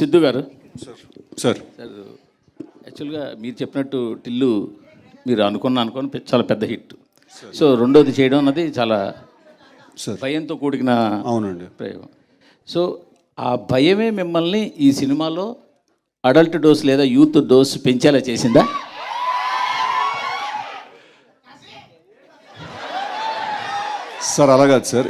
సిద్ధు గారు sir sir యాక్చువల్గా మీరు చెప్పినట్టు టిల్లు మీరు అనుకొని చాలా పెద్ద హిట్. సో రెండోది చేయడం అన్నది చాలా సార్ భయంతో కూడిన అవునండి. ప్రయోగం. సో ఆ భయమే మిమ్మల్ని ఈ సినిమాలో అడల్ట్ డోస్ లేదా యూత్ డోస్ పెంచేలా చేసిందా? సార్ అలా కాదు సార్.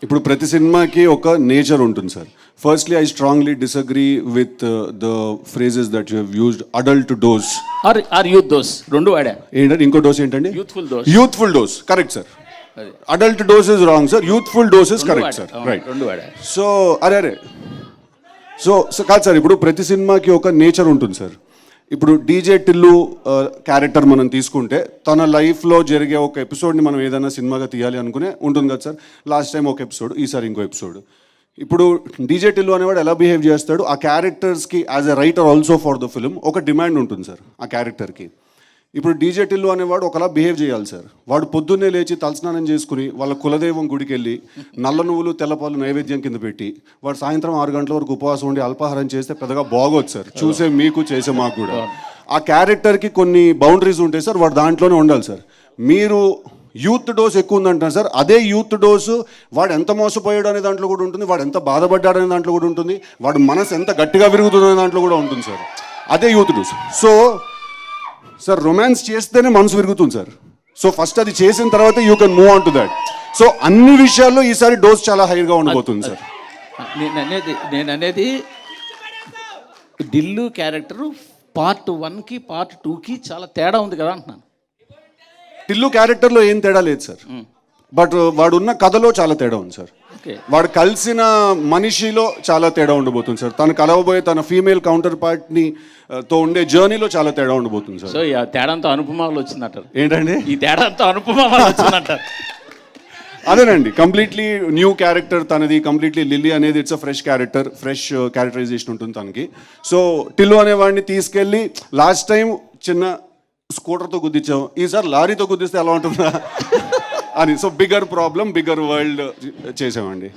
ఇప్పుడు ప్రతి సినిమాకి ఒక నేచర్ ఉంటుంది sir. Firstly I strongly disagree with the phrases that you have used, adult dose or youth dose రెండు వాడా. ఏంటంటే ఇంకో డోస్ ఏంటండి? Youthful dose. Youthful dose correct sir. Adult dose is wrong sir, youthful dose is correct sir. Right. రెండు వాడా. So అరే so కాదు sir, ఇప్పుడు ప్రతి సినిమాకి ఒక నేచర్ ఉంటుంది సార్. ఇప్పుడు డీజే టిల్లు క్యారెక్టర్ మనం తీసుకుంటే తన లైఫ్లో జరిగే ఒక ఎపిసోడ్ని మనం ఏదైనా సినిమాగా తీయాలి అనుకునే ఉంటుంది కదా సార్. లాస్ట్ టైం ఒక ఎపిసోడ్, ఈసారి ఇంకో ఎపిసోడ్. ఇప్పుడు డీజే టిల్లు అనేవాడు ఎలా బిహేవ్ చేస్తాడు, ఆ క్యారెక్టర్స్కి as a writer also for the film ఒక డిమాండ్ ఉంటుంది సార్ ఆ క్యారెక్టర్కి. ఇప్పుడు డీజే టిల్లు అనేవాడు ఒకలా బిహేవ్ చేయాలి సార్. వాడు పొద్దున్నే లేచి తలస్నానం చేసుకుని వాళ్ళ కులదైవం గుడికి వెళ్ళి నల్ల నువ్వులు తెల్లపాలు నైవేద్యం కింద పెట్టి వాడు సాయంత్రం 6 గంటల వరకు ఉపవాసం ఉండి అల్పాహారం చేస్తే పెద్దగా బాగోదు సార్, చూసే మీకు చేసే మాకు కూడా. ఆ క్యారెక్టర్కి కొన్ని బౌండరీస్ ఉంటాయి సార్, వాడు దాంట్లోనే ఉండాలి సార్. మీరు యూత్ డోస్ ఎక్కువ ఉందంటారు సార్, అదే యూత్ డోసు వాడు ఎంత మోసపోయాడు అనే దాంట్లో కూడా ఉంటుంది, వాడు ఎంత బాధపడ్డాడు అనే దాంట్లో కూడా ఉంటుంది, వాడు మనసు ఎంత గట్టిగా విరుగుతుంది అనే దాంట్లో కూడా ఉంటుంది సార్. అదే youth dose. So sir romance చేస్తేనే మనసు విరుగుతుంది సార్. సో ఫస్ట్ అది చేసిన తర్వాత you can move on to that. So అన్ని విషయాల్లో ఈసారి డోస్ చాలా హైగా ఉండబోతుంది సార్. నేను అనేది ఢిల్లు క్యారెక్టరు పార్ట్ 1కి పార్ట్ 2కి చాలా తేడా ఉంది కదా అంటున్నాను. టిల్లు క్యారెక్టర్లో ఏం తేడా లేదు సార్, బట్ వాడు ఉన్న కథలో చాలా తేడా ఉంది సార్. వాడు కలిసిన మనిషిలో చాలా తేడా ఉండబోతుంది సార్. తను కలవబోయే తన ఫీమేల్ కౌంటర్ పార్ట్ని తో ఉండే జర్నీలో చాలా తేడా ఉండబోతుంది సార్. సో ఈ తేడాంతో అనుపమాలు వచ్చిందంటారు. ఏంటండి ఈ తేడాంతో అనుపమాలు వచ్చిందంటారు? అదేనండి, కంప్లీట్లీ న్యూ క్యారెక్టర్ తనది. కంప్లీట్లీ లిల్లీ అనేది it's a fresh character, fresh characterization ఉంటుంది తనకి. సో టిల్లు అనేవాడిని తీసుకెళ్ళి లాస్ట్ టైం చిన్న స్కూటర్తో గుద్దించాం, ఈసారి లారీతో గుద్దిస్తే ఎలా ఉంటుందా అని. So bigger problem, bigger world చేసామండి.